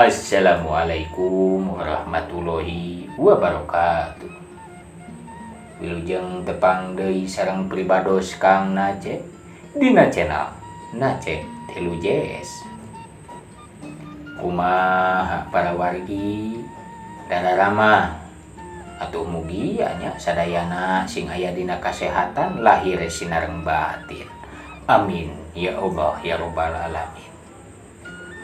Assalamualaikum warahmatullahi wabarakatuh. Wilujeng tepang deui sareng pribados Kang Nace dina channel Nace Telu JS. Kumaha para wargi dararama atuh mugi anya sadayana sing aya dina kasehatan lahir sinareng batin. Amin ya Allah ya rabbal alamin.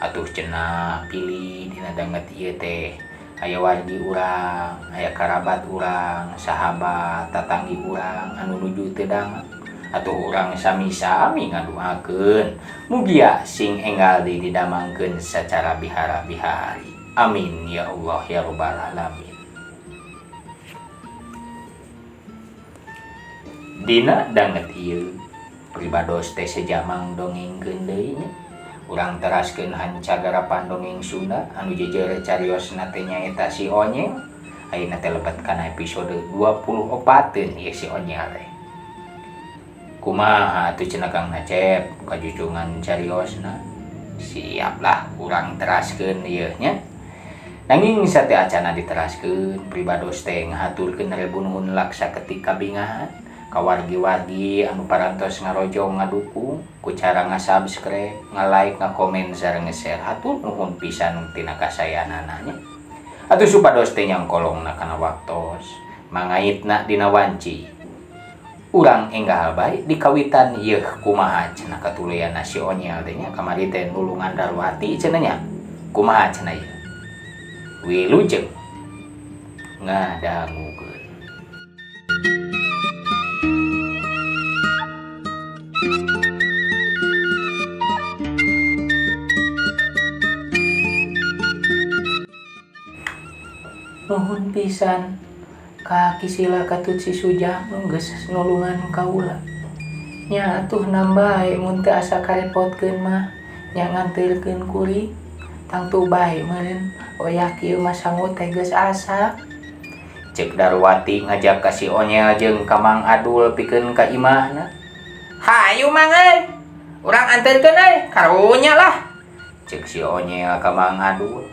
Atuh cenah pilih dina danget ieu teh aya wargi urang, aya karabat urang, sahabat, tatanggi urang anu nuju teu danget. Atuh urang sami-sami ngadoakeun mugi sing enggal didamangkeun sacara bihara-bihari. Amin ya Allah ya rabbal alamin. Dina danget ieu pribados teh sejamang dongengkeun deui nya. Urang teraskeun hancagarapan dongeng Sunda anu jejer cariosna teh nyaeta si Onyel. Ayeuna teh lebet kana episode 24 ieu si Onyel teh. Kumaha atuh cenah Kang Nacep kajujungan cariosna? Siaplah urang teraskeun ieu nya. Nanging sate acana diteraskeun pribados teh ngahaturkeun rebu nuhun laksa ketika bingahan ka wargi-wargi anu parantos ngarojong ngadukung ku cara ngasubscribe, nge-like, ngakomen sareng nge-share. Hatur nuhun pisan tina kasayanana nya. Atuh supados teh nyangkolongna kana waktos mangaitna dina wanci. Urang enggal bae dikawitan ieu kumaha cenah katulean si Onyel teh nya kamari teh nulungan Darwati cenah nya. Kumaha cenah ieu? Wilujeng ngadangukeun. Nuhun pisan ka Kisila Katut si Sujang nu geus nulungan kaula. Nya atuh nambae mun teu asa karepotkeun mah nya nganteurkeun kuring. Tangtu bae meureun oyak ieu mah sangut teh geus asa. Cek Darwati ngajak ka si Onyel jeung ka Mang Adul pikeun ka imahna. "Hayu Mang euy, urang anteurkeun euy, karunya lah." Cek si Onyel ka Mang Adul.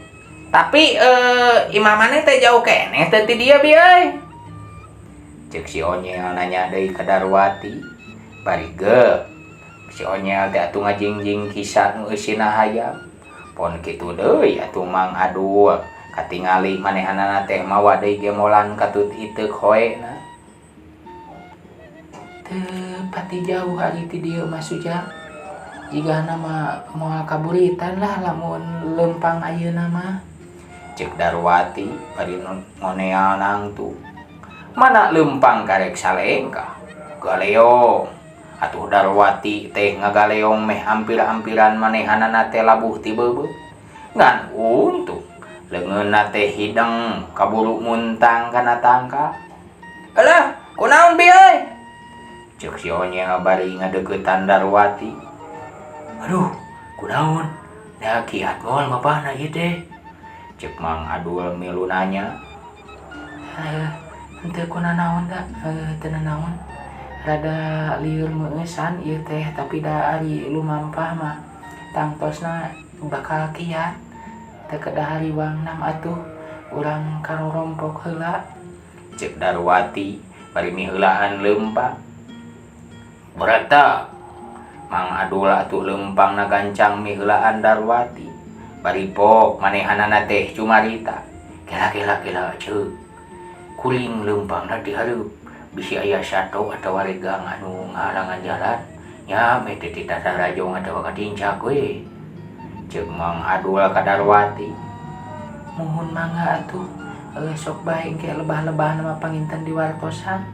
"Tapi imah maneh teh jauh keneh teh ti dieu bi euy." Cek si Onyel nanya deui ka Darwati. Bari geup si Onyel teh atuh ngajingjing kisah nu eusina hayam. Pon kitu deui atuh Mang Adul katingali manehanana teh mawa deui gemolan Katut Iteuk hoena. Teu pati jauh ari ti dieu mah Sujang. Jigana mah moal kaburitan lah lamun leumpang ayeuna mah. Cek Darwati bari ngoneal nangtu. "Mana leumpang karek salengka? Galeong." Atuh Darwati teh ngagaleong meh hampir-hampiran manehanana teh labuh ti beubeuh. Ngan untung leungeunna teh hideng kaburu muntang kana tangka. "Alah, kunaon bi euy?" Cek si Onyel bari ngadeuketan Darwati. "Aduh, kunaon? Da kiat moal mapana ieu teh?" Cek Mang Adul milu nanya. "Henteu kunanaon da, teu nanaon. Rada lieur meueusan ieu teh tapi da ari lumampah mah tangtosna bakal kiat. Teu kedah hariwangnam atuh urang karorompok heula." Cek Darwati bari miheulaan leumpang. "Berata." Mang Adul atuh leumpangna gancang miheulaan Darwati. Bari pok manehanana teh cumarita. Kela ceuk. Kuring leumpangna di hareup bisi aya sato atawa regang anu ngahalangan jalan. Nya meh teh ti tasarajong atawa katincak we. Ceuk Mang Adul ka Darwati. "Muhun mangga atuh. Sok bae engke lebah-lebahna mah panginten di wartosan."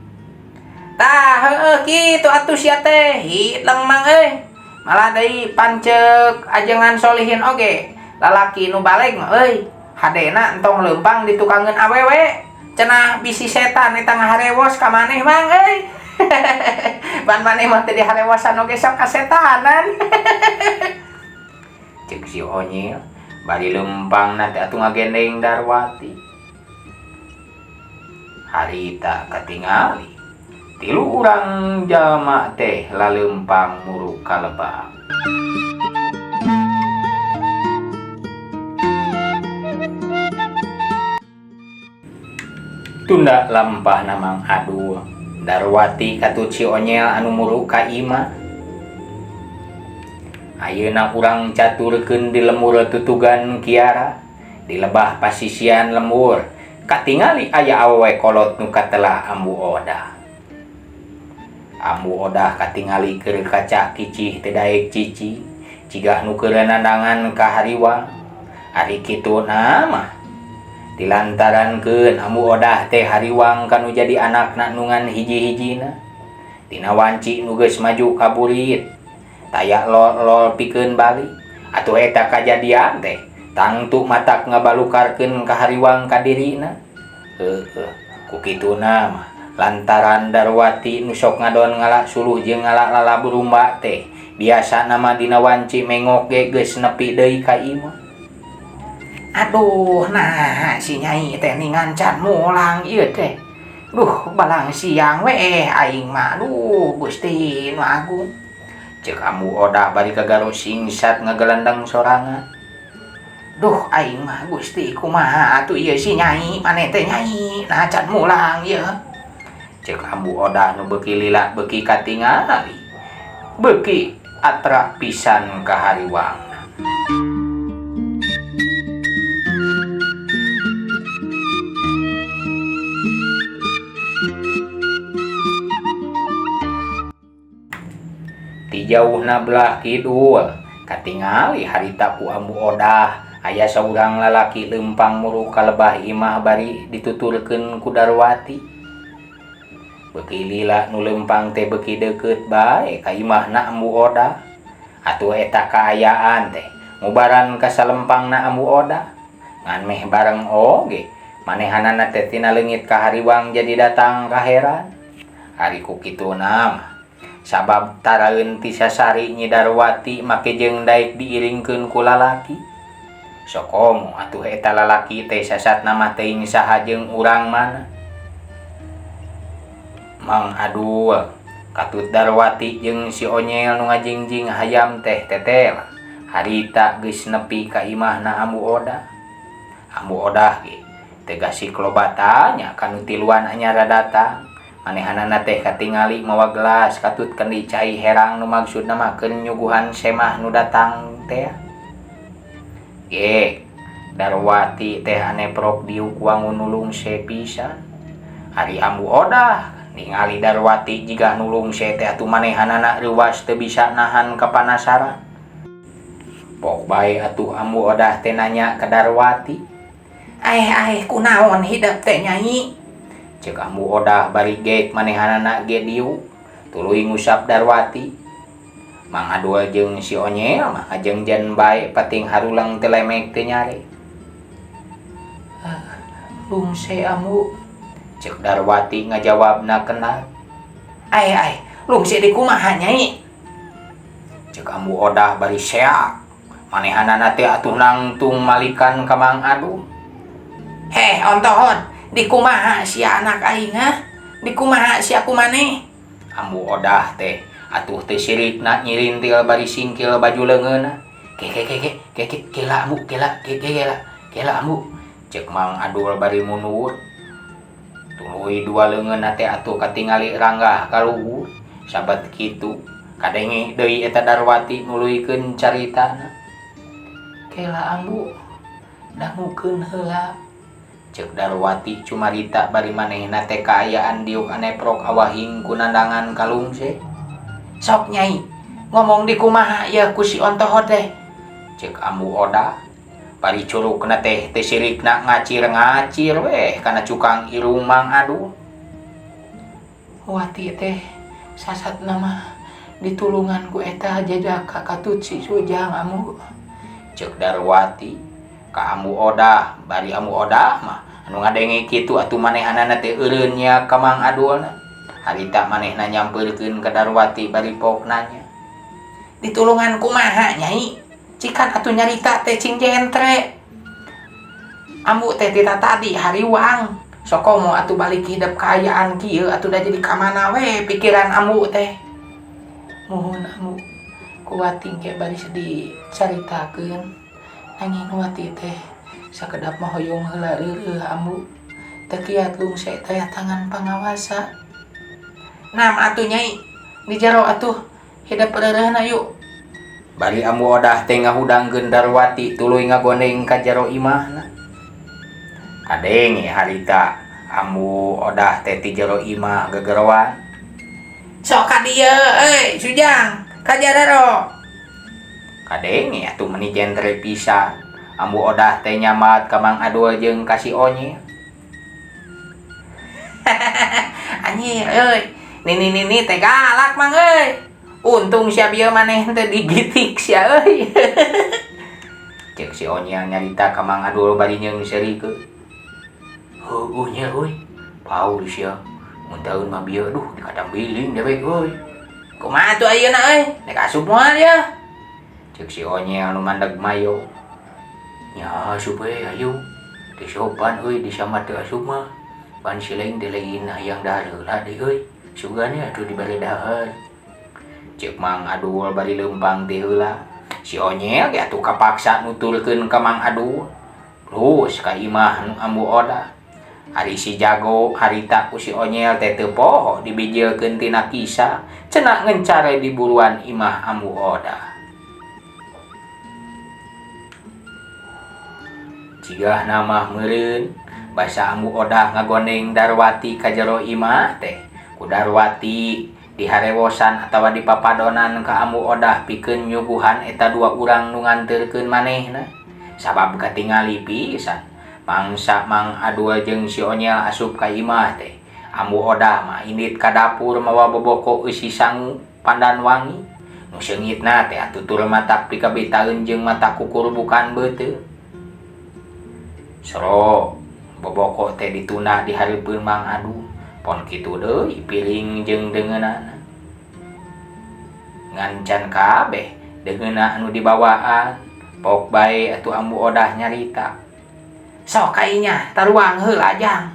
"Tah heueuh kitu atuh sia teh. Hideung Mang euy. Malah deui panceuk ajengan solihin oge. Lalaki nu baleg mah euy, hadena entong leumpang ditukangeun awewe. Cenah bisi setan eta ngaharewos ka maneh Mang euy." "Ban maneh mah teh diharewosan oge sok kasetanan." Cek si Onyel bari leumpangna teh atuh ngagendeng Darwati. Harita katingali 3 urang jalma teh laleumpang muruk ka lebah. Tunda lampah namang aduh Darwati katut si onyel anu muru ka ima. Ayeuna urang caturkeun di lemur tutugan kiara, di lebah pasisian lembur, katingali aya awewe kolot nu katelah ambu odah. Ambu odah katingali keur kaca kicih teu daek cici, cigah nu keur nandangan ka hariwang. Ari kitu mah dilantarankeun ambu odah teh hariwang kanu jadi anakna nungan hiji-hijina. Tina wanci nu geus maju ka burit, taya lol pikeun balik. Atuh eta kajadian teh tangtu matak ngabalukarkeun ka hariwang ka dirina. Ku kituna mah lantaran Darwati nu sok ngadon ngalak suluh jeung ngalak lala burumba teh biasa nama dina wanci mengok ge geus nepi deui ka imah. Aduh, nah si Nyai teh ningan can mulang ieu teh. Duh, balang siang we aing mah duh Gusti Nu Agung. Ceuk ambu odah bari kagaro singsat ngagelandang sorangan. Duh, aing mah Gusti kumaha atuh ieu si Nyai, maneh teh Nyai, nah can mulang ieu. Ceuk ambu odah nu beuki lila beuki katingali, beuki atra pisan ka hariwang. Ti jauhna belah kidul katingali harita ku ambu odah aya saurang lalaki leumpang muru ka lebah imah bari dituturkeun ku Darwati. Beuki lila nu leumpang teh beuki deukeut bae ka imahna ambu odah. Atuh eta kaayaan teh ngubaran ka salempangna ambu odah. Ngan meh bareng oge manehanana teh tina leungit ka hariwang jadi datang ka heran. Ari ku kituna mah sabab taraeun ti sasari Nyi Darwati make jeung daek diiringkeun ku lalaki. Sokomo atuh eta lalaki teh sasatna mah teuing saha jeung urang mana. Mang Adul katut Darwati jeung si onyel nu ngajingjing hayam teh tetel harita geus nepi ka imahna ambu odah. Ambu odah ge teh gasik lobatanya kanu tiluan anyara datang. Manehanana teh katingali mawa gelas katut kendi cai herang nu maksudna mah keur nyuguhan semah nu datang teh. Ge Darwati teh aneprok diuk wangun nulung sepisan. Ari ambu odah ningali Darwati jiga nulung se teh atuh manehanana reuwas teu bisa nahan kapanasaran. Pok bae atuh ambu odah teh nanya ka Darwati. Kunaon hidup teh Nyai? Ceuk ambu odah bari geek manehanana ge diuk tuluy ngusap Darwati. Mang Adul jeung si onyel mah ngajengjen bae pating harulang teu lemek teu nyare. Lungse ambu, Ceuk Darwati ngajawabna kenal. lungse di kumaha Nyai? Ceuk ambu odah bari seak manehanana teh atuh nangtung malikan ka Mang Adul. Ontohon, di kumaha si anak aing ha? Di kumaha si aku maneh? Ambu odah teh atuh teh sirikna nyirintil bari singkil baju leungeunna. Kela ambu, kela ambu. Ceuk Mang Adul bari mundur. Tuluy dua leungeunna teh atuh katingali ranggah ka luhur. Sabat kitu kadenge deui eta Darwati nuluykeun caritana. Kela ambu, dangukeun heula. Ceuk Darwati cumarita bari manehna teh kaayaan diuk aneprok awahing ku nandangan ka lungse. Sok Nyai, ngomong di kumaha ya ku si ontoho teh? Ceuk ambu odah bari curugna teh sirikna ngacir-ngacir weh kana cukang irung Mang Adul. Wati teh sasatna mah ditulungan ku eta jajaka katut si Sujang ambu. Ceuk Darwati ka ambu odah bari ambu odah mah anu ngadenge kitu atuh manehanana teh eureun nya ka Mang Adulna. Harita manehna nyampeurkeun ka Darwati bari pok nanya. Ditulungan kumaha Nyai? Cikan atuh nyarita teh cing jentre. Ambu teh tita tadi hariwang. Sokomo atuh balik hidup kaayaan kieu atuh da jadi kamana we pikiran ambu teh. Nuhun ambu, ku Wati ge bari dicaritakeun. Nanging Wati teh sakedap mahoyong heula reureuh ambu. tekiat lung saya taya tangan pangawasa. Nam atuh nyai, di jaro atuh hidup pererehna yuk. Bari ambu odah teh ngahudangkeun Darwati tuluy ngagondeng ka jero imahna. Kadeng harita ambu odah teh ti jero imah gegeroan. Sok ka dieu euy Sujang, ka jadaro. Kadeng atuh meuni jentre pisan. Ambu odah teh nyamat ka Mang Adul jeung ka si Onye. Anjir euy, nini teh galak Mang euy. Untung sia bieu maneh teu digitik sia euy. Cek si Onye nyarita ka Mang Adul bari nyeung serikeun. Heueuh nya euy, Paul sia. Mun taeun mah bieu duh dikadang biling dewek euy. kumaha tuh ayeuna euy? Dek asup moal ya. Cek si Onye anu mandeg mayo. Nya asup we ayo. Teu sopan euy disambat teu asup mah. Pan sileing teh lain hayang daheula deui euy. Sugane atuh dibere dahar. Cek Mang Adul bari leumpang teh heula. Si Onye ge atuh kapaksa nutulkeun ka Mang Adul. Terus ka imah nu ambu odah. Ari si jago harita ku si Onyel teh teu poho dibijieulkeun tina kisah cenah ngencare di buruan imah ambu odah. Cigah nama meureun basa ambu odah ngagondeng Darwati ka jero imah teh ku Darwati diharewosan atawa dipapadonan ka ambu odah pikeun nyuguhan eta dua urang nu nganteurkeun manehna. Sabab katingali pisan mangsa Mang Adul jeung si Onyel asup ka imah teh ambu odah mah indit ka dapur mawa boboko eusi sangu pandan wangi. Nu seungitna teh atutur matak pikabitaeun jeung mata kukur bukan beuteu. Soro boboko teh ditunda di hareupeun Mang Adul. Pon kitu deui piring jeung deungeunana. Ngancan kabeh deungeunna anu dibawaan. Pok bae atuh ambu odah nyarita. Sok kainya taruang heula Jang.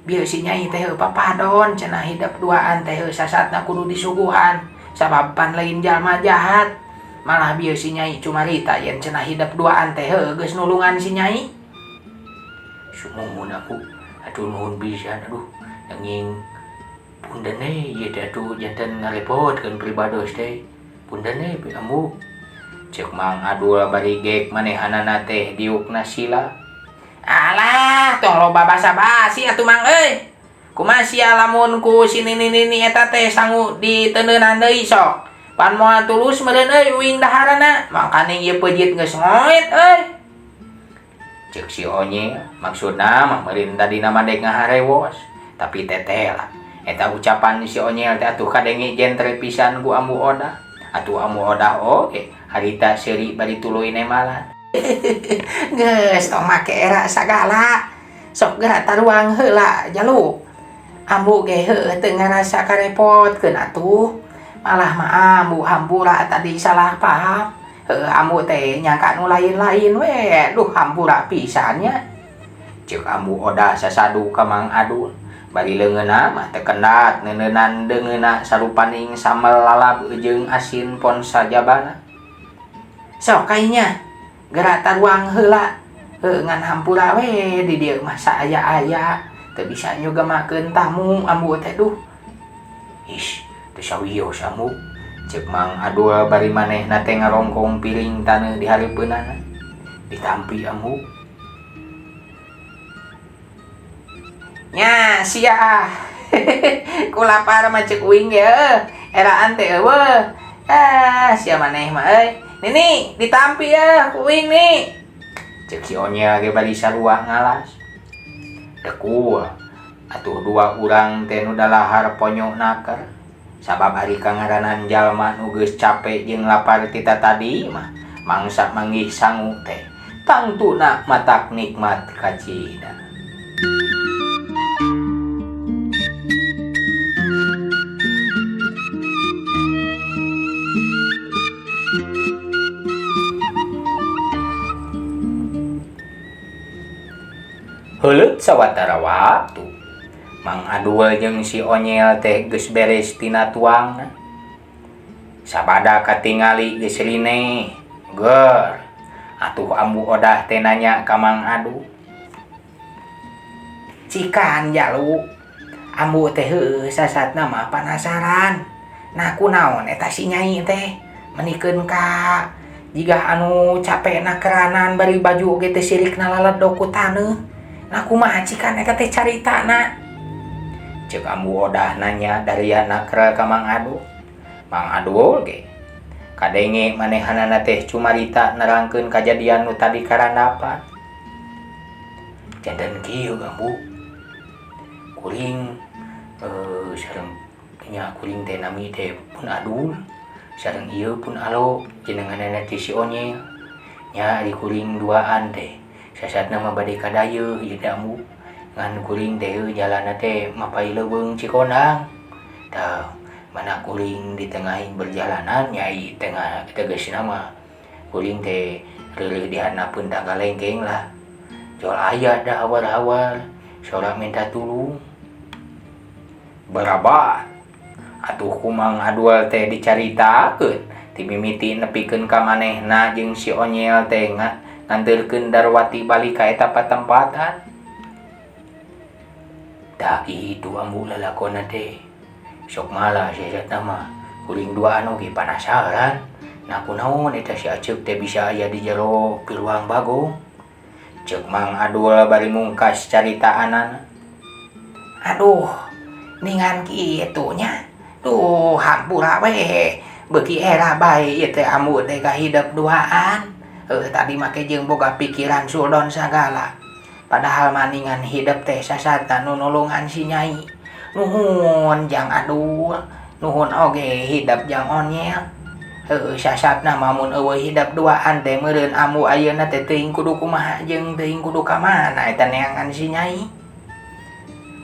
Bieu si nyai teh papadon cenah hidup duaan teh sasatna kudu disuguhan. Sabab pan lain jalma jahat. Malah bieu si nyai cumarita yen cenah hidup duaan teh geus nulungan si nyai. Sumuhun aku atuh nuhun pisan aduh nanging punten ieu teh atuh janten ngarepotkeun pribados teh. Punten ambu. Cek Mang Adul bari gek manehanana teh diukna sila. Alah, tong loba basa-basi atuh Mang euy. Kumaha sia lamun ku si nini eta teh sangu diteuneunan deui sok. Pan moal tulus meureun euy uing daharana, makana ieu peujit geus ngoet euy. Cek si Onye maksudna mah meureun tadina madeg ngaharewos, tapi teteh lah. Eta ucapan si Onye teh atuh kadenge jentre pisan ku ambu odah. Atuh ambu odah oge harita seuri bari tuluy nemalan. Geus tong make era sagala. Sok geura taruang heula jaluk. Ambu ge heueuh teu ngarasa karepotkeun atuh. Malah mah ambu hampura tadi salah paham. Heueuh ambu teh nyangka nu lain-lain we. Duh hampura pisan nya. Ceuk ambu odah sasadu ka Mang Adul. Bari leungeunna mah teu kendat neuneunan deungeunna sarupaning sambal lalab jeung asin pon sajabana. Sok kainya geura taruang heula. Heueuh ngan hampura we di dieu mah saaya-aya. Teu bisa nyugemakeun tamu ambu teh duh. Ish, teu sawios ambu. Ceuk Mang Adul bari manehna teh ngarongkong piring taneuh di hareupeunana. Ditampi ambu. Nya sia. Ku lapar mah ceuk uing ge eraan teh eueuh. Sia maneh mah euy. Nini, ditampi ya ku uing nih. Cek si Onye ge bari sarua ngalas. Deku atuh dua urang teh nu dalahar ponyo naker. Sabab ari kangaranan jalma nu geus capek jeung lapar tita tadi mah mangsa manggih sangu teh tangtuna matak nikmat kacida. Heuleut sawatara waktu Mang Adul jeung si Onyel teh geus beres tina tuangna. Sabada katingali geus rine. Geur. Atuh ambu odah teh nanya ka Mang Adul. cikan jalu ambu teh sasatna mah panasaran nah kunaon eta si Nyai teh menikeun ka jika anu capek na keranan bari baju ge teh sirikna laledok ku taneuh nah kumaha cikan eta teh caritana ceuk ambu Odah nanya dariana keur ka Mang Adul. Mang Adul ge kadenge manehanana teh cumarita nerangkeun kajadian nu tadi karandapan. Janten kieu ambu kuring sareng nya kuring teh nami teh pun Adul sareng ieu pun Alo jenenganna teh si Onyel nya ari kuring duaan teh sasatna mah bade ka dayeuh ieu teh ambu ngan kuring teh jalanna teh mapai leuweung Cikondang tah mana kuring di tengahing berjalanan nyai tengah tegasna mah kuring teh reuleuh dihanapeun Tagalengkeng lah jol aya da awal-awal sorak minta tulung barabat atuh ku Mang Adul teh dicaritakeun ti mimiti nepikeun ka manehna jeung si Onyel teh nganteurkeun Darwati balik ka eta patempatan. Da itu ambu lalakonna teh sok malah sasatna mah kuring duaan oge panasaran nah kunaon eta si Aceuk teh bisa aya di jero Piluang Bagong. Ceuk Mang Adul bari mungkas caritaanana. Aduh ningan kitu nya duh hampura we beuki era bae ieu teh ambu teh kahidep duaan tadi make jeung boga pikiran suldon sagala padahal maningan hidep teh sasata nu nulungan si Nyai nuhun Jang Adul nuhun oge hidep Jang Onyel sasatna mah mun eueuh hidep duaan teh meureun ambu ayeuna teh teuing kudu kumaha jeung teuing kudu ka mana eta neangan si Nyai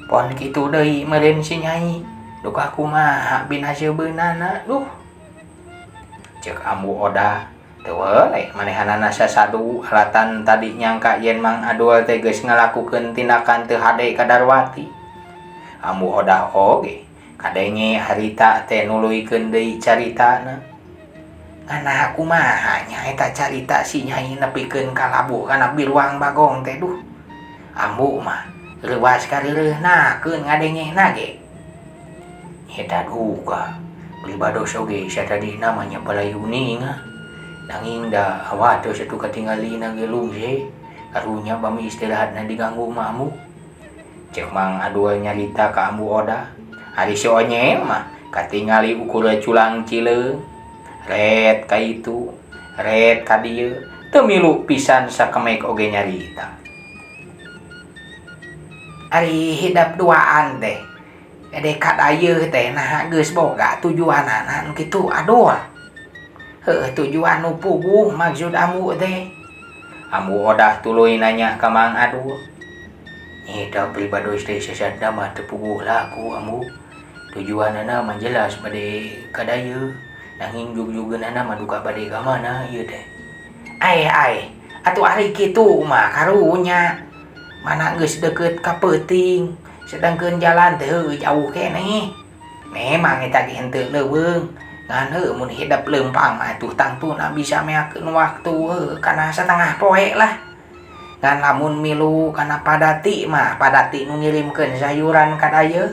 pon kitu deui meureun si Nyai duka kumaha bina seubeunana duh ceuk ambu Odah teu weuleh manehanana sasadu alatan tadi nyangka yen Mang Adul teh geus ngalakukeun tindakan teu hade ka Darwati. Ambu Odah oge kadenge harita teh nuluykeun deui caritana ngana kumaha nya eta carita si Nyai nepikeun ka labuh kana Piluang Bagong teh duh ambu mah leuwas kareureunnakeun ngadengehna ge eta duka pribados oge satadina mah nya palayuning nanging da awados atuh katinggalina ge lungse karunya bami istirahatna diganggu mamu. Ceuk Mang Adul nyarita ka ambu Odah ari si Onyel mah katingali ukur culang cileung ret ka itu ret ka dieu teu milu pisan sakemek oge nyarita. Ari hidap duaan teh dekat ayeuna teh nah geus boga tujuanana nu kitu Adul. Tujuan nu puguh maksud ambu teh. Ambu Odah tuluy nanya ka Mang Adul. Eta pribados teh sasatna mah teu puguh laku ambu. Tujuanana mah jelas bade ka dayeuh nanging jug-jugeunana mah duka bade ka mana ieu teh. Ai atuh ari kitu mah karunya mana geus deukeut ka peuting sedangkeun jalan teh jauh keneh memang eta ge henteu leuweung ngan mun hidep leumpang atuh tangtuna bisa meakeun waktu kana satengah poe lah ngan lamun milu kana padati mah padati nu ngirimkeun sayuran ka dayeuh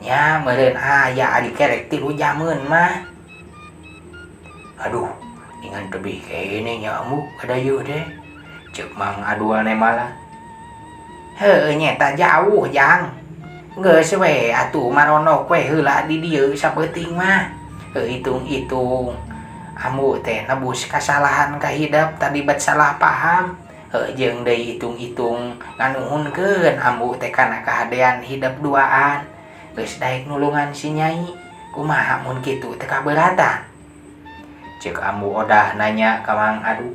nya meureun aya ari kerek 3 jameun mah aduh ningan tebih kene nya ambu ka dayeuh teh ceuk Mang Adul nemalan. Nyeta jauh Jang geus we atuh maronok we heula di dieu sapeuting mah hitung-hitung ambu teh nebus kasalahan ka hidep tadi bet salah paham jeung deui hitung-hitung nganuhunkeun ambu teh kana kahadean hidep duaan geus daek nulungan si Nyai kumaha mun kitu teh kabeuratan. Ceuk ambu Odah nanya ka Mang Adul.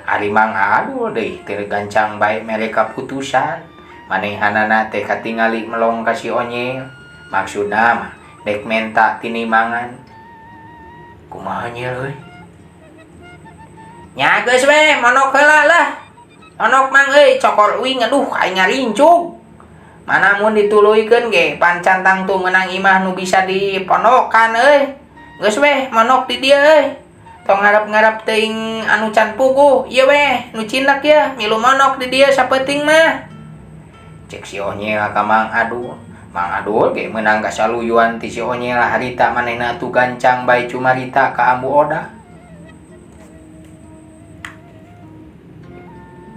Ari Mang Adul deui teu gancang bae mere kaputusan manehanana teh katingali melong ka si Onyel maksudna mah dek menta tinimangan kumaha Nyel euy nya geus we monok heula lah monok Mang euy cokor uing aduh aing ngarincug mana mun dituluykeun ge pancan tangtu meunang imah nu bisa dipondokan euy geus we monok di dieu euy tong ngarep-ngarep teuing anu can puguh ieu we nu cinek ya milu monok di dieu sapeuting mah Cek si Onyel ka Mang Adul. Mang Adul ge menang kasaluyuan ti si Onyel harita manehna atuh gancang bae cumarita ka Ambu Odah.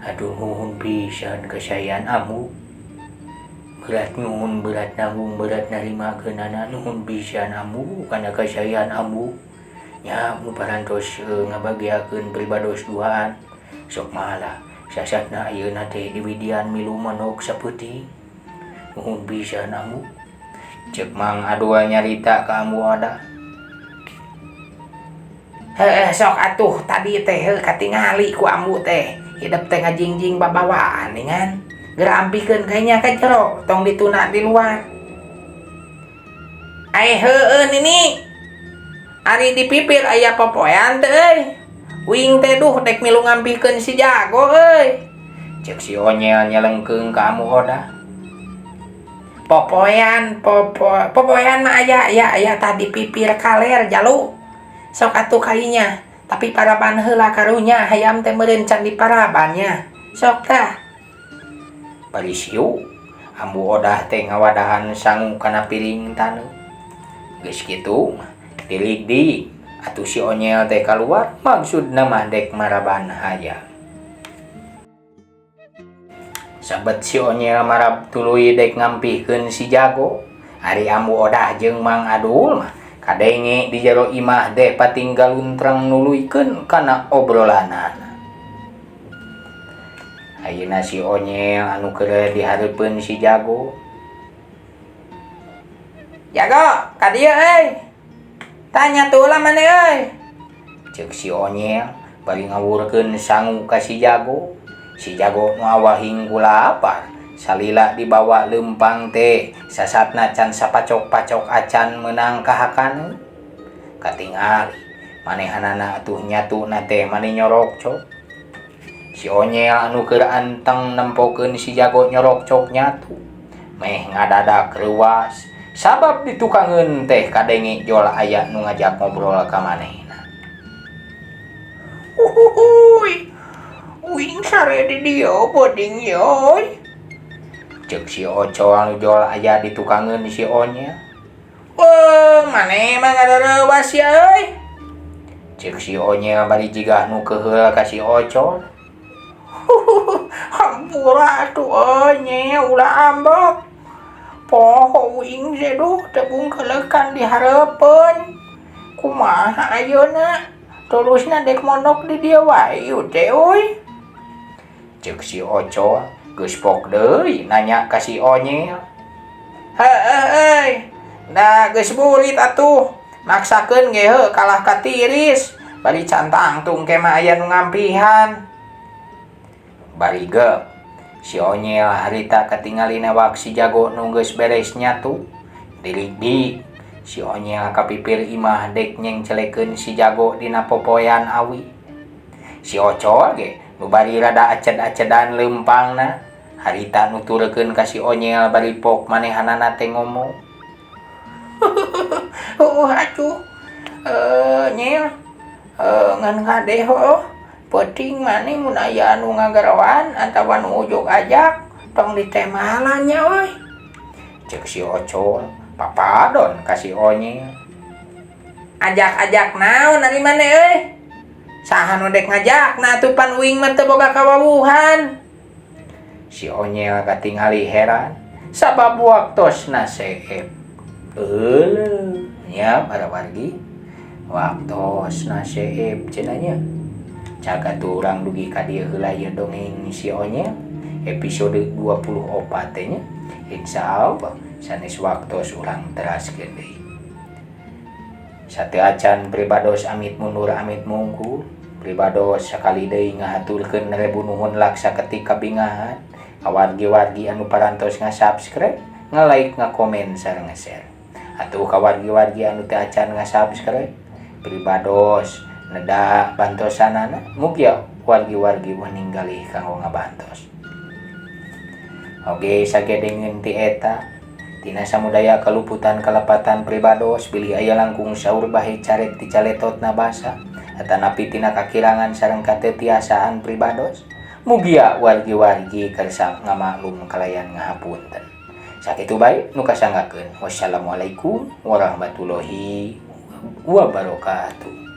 Aduh nuhun pisan kasayan Ambu. Berat nuhun, berat nanggung, berat narimakeunana nuhun pisan Ambu kana kasayan Ambu. Nya mu parantos ngabagiakeun pribados duaan. Sok malah sasatna ayeuna teh diwidian milu manok sapeuting. Nuhun pisan Ambu. Cek Mang Adul nyarita ka Ambu Odah. Sok atuh tadi teh katingali ku Ambu teh. Hidup teh ngajingjing babawaan ningan. Geura ampikeun kayaknya ka jero, tong dituna di luar. Heueuh nini. Ari dipipir aya popoean teh euy. Uing teh duh dek milu ngampikeun si jago euy. Cek si Onyel nyelengkeung ka Ambu Odah. Popoean mah aya tadi pipir kaler jalu. Sok atuh kainya. Tapi paraban heula karunya hayam teh meureun can diparabannya. Sok tah. Bari siu Ambu Odah teh ngawadahan sangu kana piring taneuh. Geus kitu dilig-dig atuh si Onyel teh kaluar maksudna mah dek maraban hayam. Sabet si Onyel marab tuluy dek ngampihkeun si jago, ari Ambu Odah jeung Mang Adul mah kadenge di jero imah teh patinggal luntrang nuluykeun kana obrolanana. Ayeuna si Onyel anu keur dihareupeun si jago. Jago, ka dieu euy. Tanya tuh lah maneh euy. Ceuk si Onyel bari ngawurkeun sangu ka si jago. Si jago nu awahing ku lapar. Salila dibawa lempang teh sasatna can sapacok-pacok acan menang kahakaneun. Katingali manehanana atuh nyatuna teh mani nyorok cok. Si Onyel anu keur anteng nempokeun si jago nyorok cok nyatu. Meh ngadadak reuwas sabab ditukangeun teh kadenge jol aya nu ngajak ngobrol ka manehna. Uing sare di dieu boding yoy. Cek si Ocol anu jol aya ditukangeun si Onyel. Maneh mah ngadareuwas ya euy. Cek si Onyel bari jigah nu keheul ka si Ocol. Hampura atuh Onyel ulah ambek. Poho uing seduh tebung keleukan dihareupeun. Kumaha ayeuna? Terusna dek mondok di dieu wae teh euy. Cek si Ocol geus pok deui nanya ka si Onyel. Heueuh. Da geus burit atuh. Maksakeun ge heuh kalah ka tiris. Bari cantang tungke mah aya nu ngampihan. Bari geup si Onyel harita katingali newak si jago nu geus beres nyatu. Dilig-dig si Onyel kapipir imah dek nyengcelekeun si jago dina popoean awi. Si Ocol ge nu bari rada aced-acedan leumpangna harita nuturkeun ka si Onyel bari pok manehanana teh ngomong. Atuh. Nyel. Ngan ngade heuh. Penting maneh mun aya anu ngagaroan atawa nu ujug ajak tong ditemalan nya euy. Cek si Ocol papadon ka si Onyel. Ajak-ajak naon ari maneh euy? Saha nu dek ngajakna atuh pan uing mah teu boga kawawuhan. Si Onyel katingali heran sabab waktosna seep. Euleuh nya para wargi. Waktosna seep cenah nya. Caga urang dugi ka dieu heula ieu dongeng si Onyel episode 24 teh nya. Insyaallah sanes waktos urang teraskeun deui. Sateu acan pribados amit mundur amit mungkul. Pribados sakali deui ngahaturkeun rebu nuhun laksa ketika bingahan. Kawargi-wargi anu parantos nga-subscribe, nga-like, nga-komen, sareng nga-share. Atuh kawargi-wargi anu teu acan nga-subscribe, pribados neda bantosanana mugia wargi-wargi meninggali kanggo ngabantos. Oge sagedengeun ti eta tina samudaya kaluputan kalepatan pribados bilih aya langkung saur bahe carek ti caletotna basa atanapi tina kakirangan sareng katetiasaan pribados Mugia wargi-wargi kersa ngamaklum kalayan ngahapunten. Sakitu bae nu kasanggakeun. Wassalamualaikum warahmatullahi wabarakatuh.